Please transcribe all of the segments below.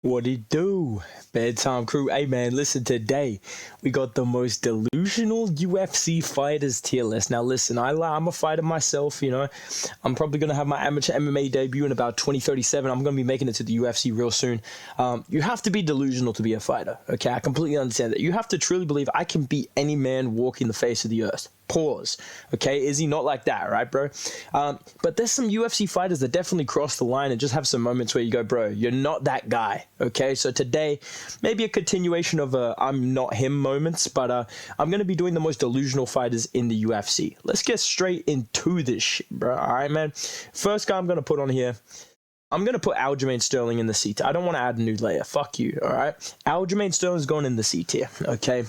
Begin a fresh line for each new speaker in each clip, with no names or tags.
What it do? Bedtime crew. Hey man, listen, today we got the most delusional UFC fighters tier list. Now listen, I'm a fighter myself, you know. I'm probably going to have my amateur MMA debut in about 2037. I'm going to be making it to the UFC real soon. You have to be delusional to be a fighter, okay? I completely understand that. You have to truly believe I can beat any man walking the face of the earth. Pause. Okay, is he not like that, right, bro? But there's some UFC fighters that definitely cross the line and just have some moments where you go, bro, you're not that guy. Okay, so today, maybe a continuation of I'm not him moments, but I'm going to be doing the most delusional fighters in the UFC. Let's get straight into this shit, bro. All right, man. First guy I'm going to put on here, I'm going to put Aljamain Sterling in the C tier. I don't want to add a new layer. Fuck you, all right? Aljamain Sterling's going in the C tier, okay?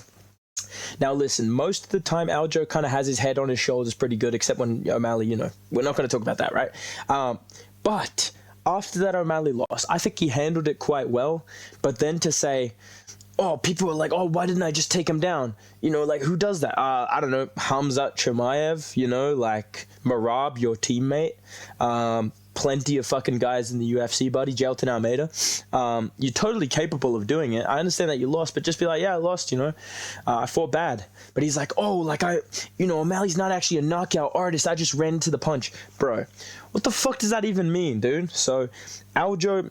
Now listen, most of the time Aljo kind of has his head on his shoulders pretty good, except when O'Malley, you know, we're not going to talk about that, right? But after that O'Malley loss, I think he handled it quite well. But then to say, oh, people are like, oh, why didn't I just take him down? You know, like, who does that? I don't know, Hamzat Chimaev, you know, like Marab, your teammate. Plenty of fucking guys in the UFC, buddy. Jailton Almeida. You're totally capable of doing it. I understand that you lost, but just be like, yeah, I lost, you know. I fought bad. But he's like, oh, like O'Malley's not actually a knockout artist. I just ran into the punch. Bro, what the fuck does that even mean, dude? So, Aljo,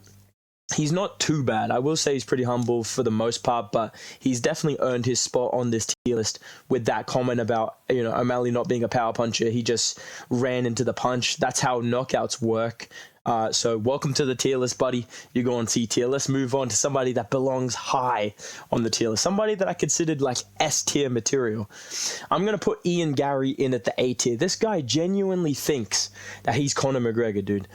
he's not too bad. I will say he's pretty humble for the most part, but he's definitely earned his spot on this tier list with that comment about, you know, O'Malley not being a power puncher. He just ran into the punch. That's how knockouts work. So welcome to the tier list, buddy. You go on C tier. Let's move on to somebody that belongs high on the tier list. Somebody that I considered like S tier material. I'm going to put Ian Gary in at the A tier. This guy genuinely thinks that he's Conor McGregor, dude.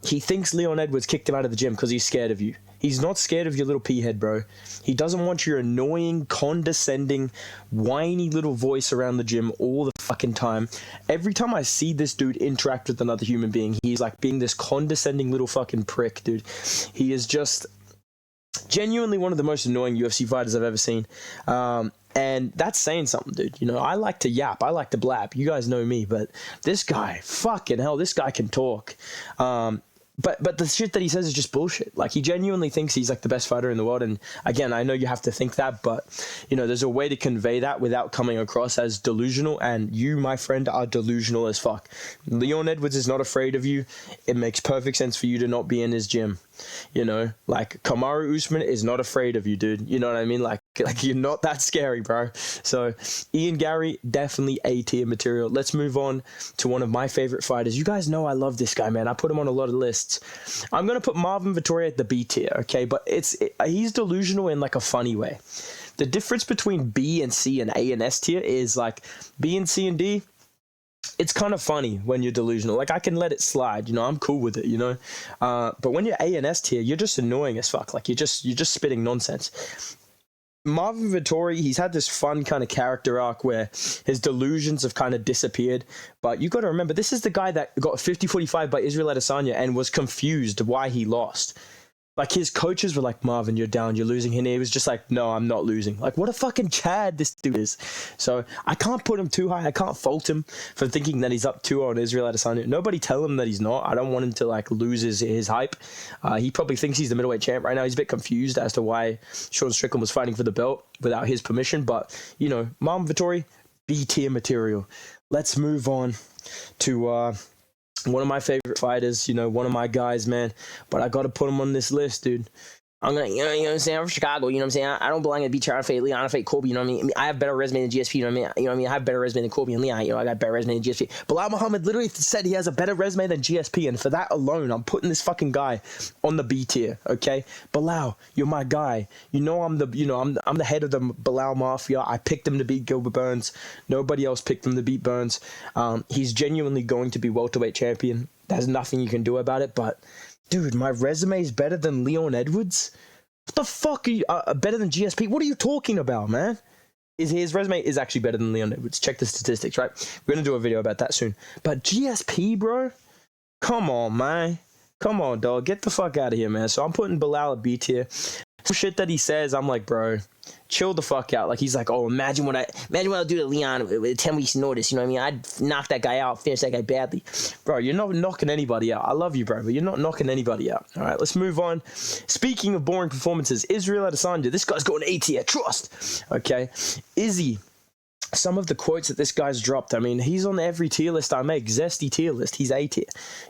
He thinks Leon Edwards kicked him out of the gym because he's scared of you. He's not scared of your little pea head, bro. He doesn't want your annoying, condescending, whiny little voice around the gym all the fucking time. Every time I see this dude interact with another human being, he's like being this condescending little fucking prick, dude. He is just genuinely one of the most annoying UFC fighters I've ever seen. And that's saying something, dude. You know, I like to yap. I like to blab. You guys know me, but this guy, fucking hell, this guy can talk. But the shit that he says is just bullshit. Like, he genuinely thinks he's like the best fighter in the world. And again, I know you have to think that, but you know, there's a way to convey that without coming across as delusional. And you, my friend, are delusional as fuck. Leon Edwards is not afraid of you. It makes perfect sense for you to not be in his gym. You know, like Kamaru Usman is not afraid of you, dude. You know what I mean? Like you're not that scary, bro. So Ian Gary, definitely A tier material. Let's move on to one of my favorite fighters. You guys know I love this guy, man. I put him on a lot of lists. I'm gonna put Marvin Vettori at the B tier, okay? But he's delusional in like a funny way. The difference between B and C and A and S tier is like B and C and D. It's kind of funny when you're delusional. Like, I can let it slide, you know, I'm cool with it, you know. But when you're A and S tier, you're just annoying as fuck. Like, you're just spitting nonsense. Marvin Vettori, he's had this fun kind of character arc where his delusions have kind of disappeared. But you got to remember, this is the guy that got 50-45 by Israel Adesanya and was confused why he lost. Like, his coaches were like, Marvin, you're down, you're losing. And he was just like, no, I'm not losing. Like, what a fucking Chad this dude is. So I can't put him too high. I can't fault him for thinking that he's up 2-0 on Israel Adesanya. Nobody tell him that he's not. I don't want him to, like, lose his hype. He probably thinks he's the middleweight champ right now. He's a bit confused as to why Sean Strickland was fighting for the belt without his permission. But, you know, Marvin Vettori, B-tier material. Let's move on to one of my favorite fighters, you know, one of my guys, man. But I got to put him on this list, dude. I'm going to, you know what I'm saying? I'm from Chicago, you know what I'm saying? I don't belong to be trying to fight Leon, I fight Colby, you know what I mean? I have better resume than GSP, you know what I mean? You know what I mean? I have better resume than Colby and Leon, you know, I got better resume than GSP. Bilal Muhammad literally said he has a better resume than GSP, and for that alone, I'm putting this fucking guy on the B tier, okay? Bilal, you're my guy. You know I'm the head of the Bilal Mafia. I picked him to beat Gilbert Burns. Nobody else picked him to beat Burns. He's genuinely going to be welterweight champion. There's nothing you can do about it, but dude, my resume is better than Leon Edwards? What the fuck are you, better than GSP? What are you talking about, man? His resume is actually better than Leon Edwards. Check the statistics, right? We're going to do a video about that soon. But GSP, bro? Come on, man. Come on, dog. Get the fuck out of here, man. So I'm putting Bilal at B tier. some shit that he says, I'm like, bro, chill the fuck out. Like, he's like, oh, imagine what I'll do to Leon with 10 weeks notice. You know what I mean? I'd knock that guy out, finish that guy badly. Bro, you're not knocking anybody out. I love you, bro, but you're not knocking anybody out. All right, let's move on. Speaking of boring performances, Israel Adesanya, this guy's going A tier, trust. Okay, Izzy. Some of the quotes that this guy's dropped, I mean, he's on every tier list I make. Zesty tier list, he's A tier,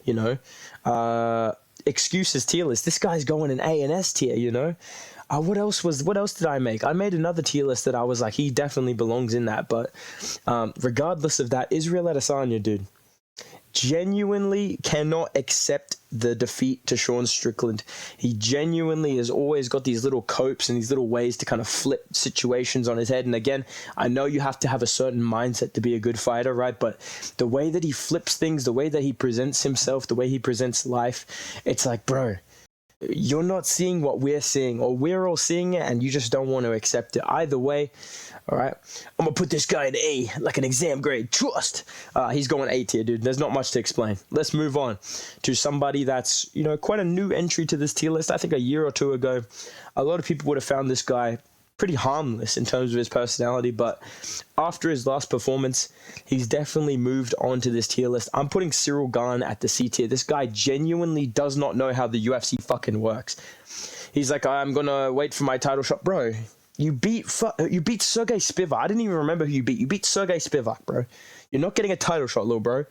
you know. Excuses tier list, this guy's going in A and S tier, you know. What else did I make? I made another tier list that I was like, he definitely belongs in that. But regardless of that, Israel Adesanya, dude, genuinely cannot accept the defeat to Sean Strickland. He genuinely has always got these little copes and these little ways to kind of flip situations on his head. And again, I know you have to have a certain mindset to be a good fighter, right? But the way that he flips things, the way that he presents himself, the way he presents life, it's like, bro, you're not seeing what we're seeing, or we're all seeing it and you just don't want to accept it. Either way, all right, I'm gonna put this guy in A, like an exam grade, trust. He's going A tier, dude. There's not much to explain. Let's move on to somebody that's, you know, quite a new entry to this tier list. I think a year or two ago, a lot of people would have found this guy pretty harmless in terms of his personality, but after his last performance, he's definitely moved on to this tier list. I'm putting Cyril Gane at the C tier. This guy genuinely does not know how the UFC fucking works. He's like, I'm gonna wait for my title shot, bro. You beat Sergey Spivak. I didn't even remember who you beat. You beat Sergey Spivak, bro. You're not getting a title shot, little bro.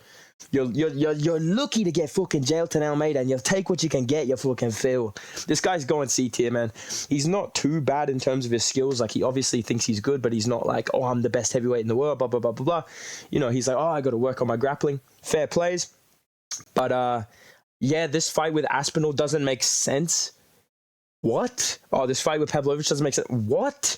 You're lucky to get fucking jailed to Almeida, and you'll take what you can get, you fucking feel. This guy's going C tier, man. He's not too bad in terms of his skills. Like, he obviously thinks he's good, but he's not like, oh, I'm the best heavyweight in the world, blah, blah, blah, blah, blah. You know, he's like, oh, I got to work on my grappling. Fair plays. But, yeah, this fight with Aspinall doesn't make sense. What? Oh, this fight with Pavlovich doesn't make sense. What?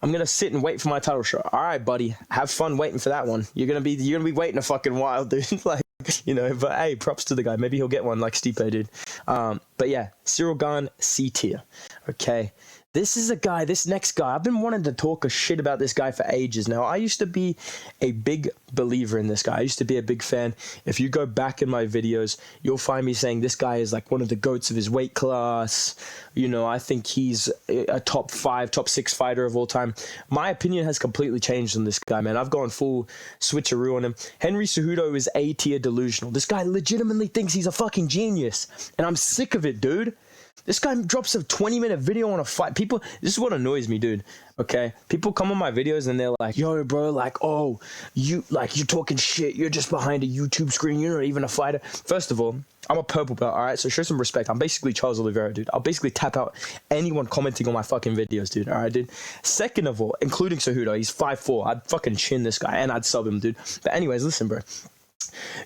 I'm gonna sit and wait for my title shot. All right, buddy. Have fun waiting for that one. You're gonna be waiting a fucking while, dude. Like, you know. But hey, props to the guy. Maybe he'll get one like Stipe did. But yeah, Cyril Gane, C tier. Okay. This next guy, I've been wanting to talk a shit about this guy for ages now. I used to be a big believer in this guy. I used to be a big fan. If you go back in my videos, you'll find me saying this guy is like one of the GOATs of his weight class. You know, I think he's a top 5, top 6 fighter of all time. My opinion has completely changed on this guy, man. I've gone full switcheroo on him. Henry Cejudo is A tier delusional. This guy legitimately thinks he's a fucking genius. And I'm sick of it, dude. This guy drops a 20-minute video on a fight. People, this is what annoys me, dude. Okay? People come on my videos and they're like, yo, bro, like, oh, you're talking shit. You're just behind a YouTube screen. You're not even a fighter. First of all, I'm a purple belt, all right? So show some respect. I'm basically Charles Oliveira, dude. I'll basically tap out anyone commenting on my fucking videos, dude. All right, dude? Second of all, including Cejudo, he's 5'4". I'd fucking chin this guy and I'd sub him, dude. But anyways, listen, bro.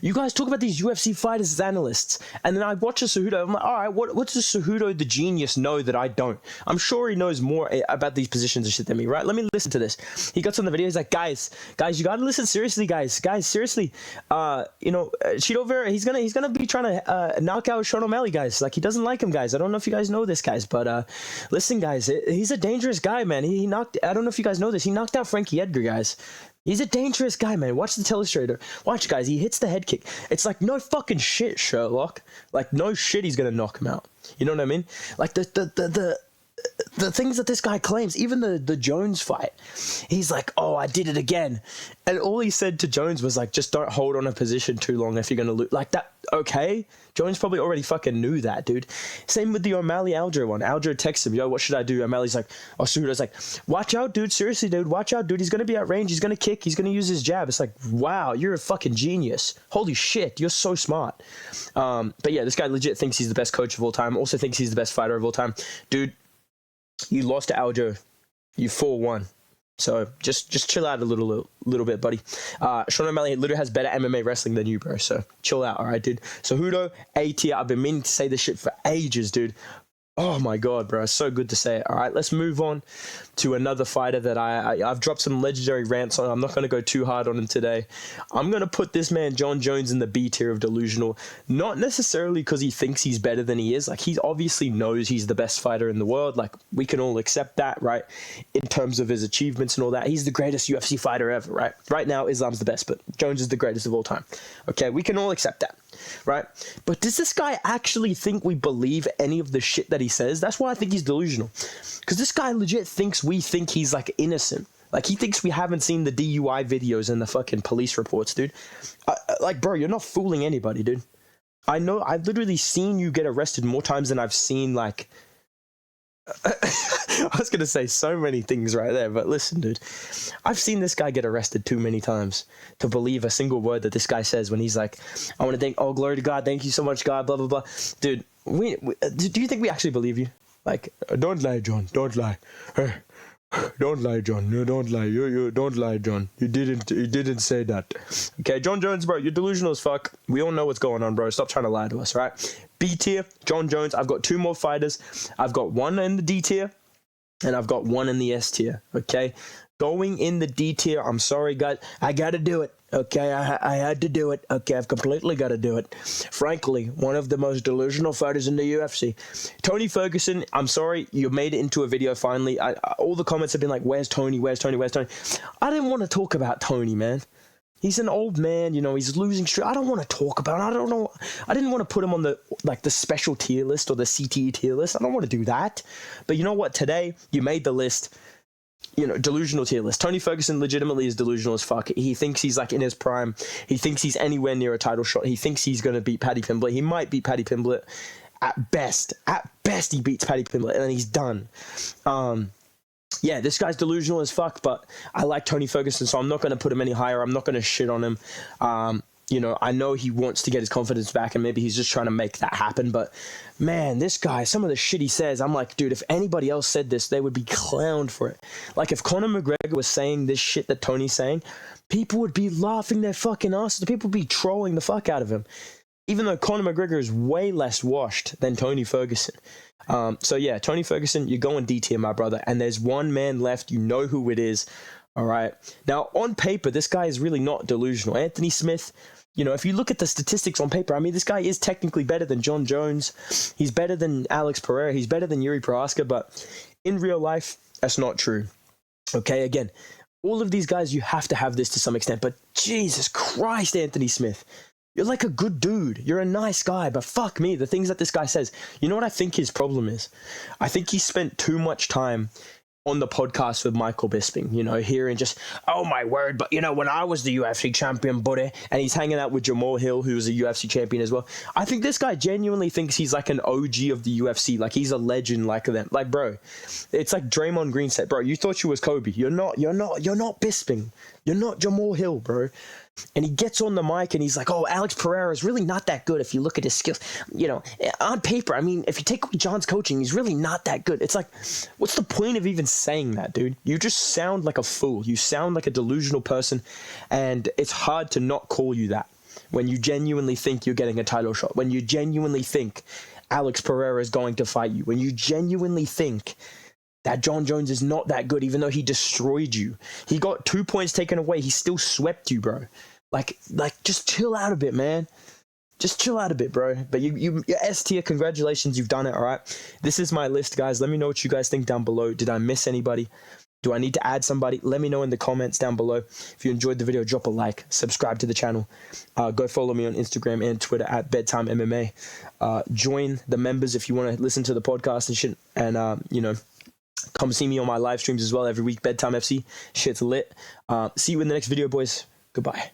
You guys talk about these UFC fighters as analysts, and then I watch a Cejudo. I'm like, all right, what's the Cejudo the genius know that I don't? I'm sure he knows more about these positions and shit than me, right? Let me listen to this. He got on the video. He's like, guys, you gotta listen seriously, guys, seriously. You know, Chito Vera, he's gonna be trying to knock out Sean O'Malley, guys. Like, he doesn't like him, guys. I don't know if you guys know this, guys, but listen, guys, he's a dangerous guy, man. He knocked. I don't know if you guys know this. He knocked out Frankie Edgar, guys. He's a dangerous guy, man. Watch the telestrator. Watch, guys. He hits the head kick. It's like, no fucking shit, Sherlock. Like, no shit he's going to knock him out. You know what I mean? Like, the things that this guy claims, even the Jones fight, he's like, oh, I did it again. And all he said to Jones was like, just don't hold on a position too long if you're going to lose. Like that, okay? Jones probably already fucking knew that, dude. Same with the O'Malley Aljo one. Aljo texts him, yo, what should I do? O'Malley's like, oh, Cejudo's like, watch out, dude. Seriously, dude. Watch out, dude. He's going to be at range. He's going to kick. He's going to use his jab. It's like, wow, you're a fucking genius. Holy shit. You're so smart. But yeah, this guy legit thinks he's the best coach of all time. Also thinks he's the best fighter of all time. Dude, you lost to Aljo. You 4-1. So just chill out a little bit, buddy. Sean O'Malley literally has better MMA wrestling than you, bro. So chill out, all right, dude. So Cejudo, A tier. I've been meaning to say this shit for ages, dude. Oh my god, bro, it's so good to say it. All right, let's move on to another fighter that I've dropped some legendary rants on. I'm not going to go too hard on him today. I'm going to put this man Jon Jones in the B tier of delusional, not necessarily because he thinks he's better than he is. Like, he obviously knows he's the best fighter in the world. Like, we can all accept that, right? In terms of his achievements and all that, he's the greatest UFC fighter ever, right? Right now, Islam's the best, but Jones is the greatest of all time. Okay, we can all accept that. right? But does this guy actually think we believe any of the shit that he says? That's why I think he's delusional. Because this guy legit thinks we think he's like innocent. Like, he thinks we haven't seen the DUI videos and the fucking police reports, dude. Like, bro, you're not fooling anybody, dude. I know, I've literally seen you get arrested more times than I've seen, like... I was going to say so many things right there, but listen, dude. I've seen this guy get arrested too many times to believe a single word that this guy says when he's like, I want to thank, oh, glory to God, thank you so much, God, blah, blah, blah. Dude, do you think we actually believe you? Like, don't lie, John, don't lie. Don't lie, John. No, don't lie. You don't lie, John. You didn't say that. Okay, Jon Jones, bro, you're delusional as fuck. We all know what's going on, bro. Stop trying to lie to us, right? B tier, Jon Jones. I've got 2 more fighters. I've got 1 in the D tier, and I've got 1 in the S tier. Okay, going in the D tier. I'm sorry, guys. I gotta do it. Okay, I had to do it. Okay, I've completely got to do it. Frankly, one of the most delusional fighters in the UFC. Tony Ferguson, I'm sorry, you made it into a video finally. All the comments have been like, where's Tony, where's Tony, where's Tony? I didn't want to talk about Tony, man. He's an old man, you know, he's losing streak. I don't want to talk about it. I don't know. I didn't want to put him on the special tier list or the CTE tier list. I don't want to do that. But you know what? Today, you made the list. You know, delusional tier list. Tony Ferguson legitimately is delusional as fuck. He thinks he's like in his prime. He thinks he's anywhere near a title shot. He thinks he's going to beat Paddy Pimblett. He might beat Paddy Pimblett at best. At best, he beats Paddy Pimblett and then he's done. Yeah, this guy's delusional as fuck, but I like Tony Ferguson, so I'm not going to put him any higher. I'm not going to shit on him. You know, I know he wants to get his confidence back, and maybe he's just trying to make that happen. But, man, this guy, some of the shit he says, I'm like, dude, if anybody else said this, they would be clowned for it. Like, if Conor McGregor was saying this shit that Tony's saying, people would be laughing their fucking asses. People would be trolling the fuck out of him. Even though Conor McGregor is way less washed than Tony Ferguson. So, yeah, Tony Ferguson, you're going D tier, my brother. And there's one man left. You know who it is. All right. Now, on paper, this guy is really not delusional. Anthony Smith, you know, if you look at the statistics on paper, I mean, this guy is technically better than Jon Jones. He's better than Alex Pereira. He's better than Yuri Prohaska. But in real life, that's not true. Okay, again, all of these guys, you have to have this to some extent. But Jesus Christ, Anthony Smith. You're like a good dude. You're a nice guy, but fuck me, the things that this guy says. You know what I think his problem is? I think he spent too much time on the podcast with Michael Bisping, you know, hearing just, oh my word, but you know, when I was the UFC champion, buddy, and he's hanging out with Jamal Hill, who was a UFC champion as well. I think this guy genuinely thinks he's like an OG of the UFC, like he's a legend like them. Like, bro, it's like Draymond Green said, bro, you thought you was Kobe. You're not Bisping. You're not Jamal Hill, bro. And he gets on the mic and he's like, oh, Alex Pereira is really not that good if you look at his skills. You know, on paper, I mean, if you take away John's coaching, he's really not that good. It's like, what's the point of even saying that, dude? You just sound like a fool. You sound like a delusional person. And it's hard to not call you that when you genuinely think you're getting a title shot, when you genuinely think Alex Pereira is going to fight you, when you genuinely think that Jon Jones is not that good, even though he destroyed you. He got 2 points taken away. He still swept you, bro. Like, just chill out a bit, man. Just chill out a bit, bro. But you're S tier. Congratulations, you've done it, all right? This is my list, guys. Let me know what you guys think down below. Did I miss anybody? Do I need to add somebody? Let me know in the comments down below. If you enjoyed the video, drop a like. Subscribe to the channel. Go follow me on Instagram and Twitter at Bedtime MMA. Join the members if you want to listen to the podcast and shit. And, you know, come see me on my live streams as well every week. Bedtime FC. Shit's lit. See you in the next video, boys. Goodbye.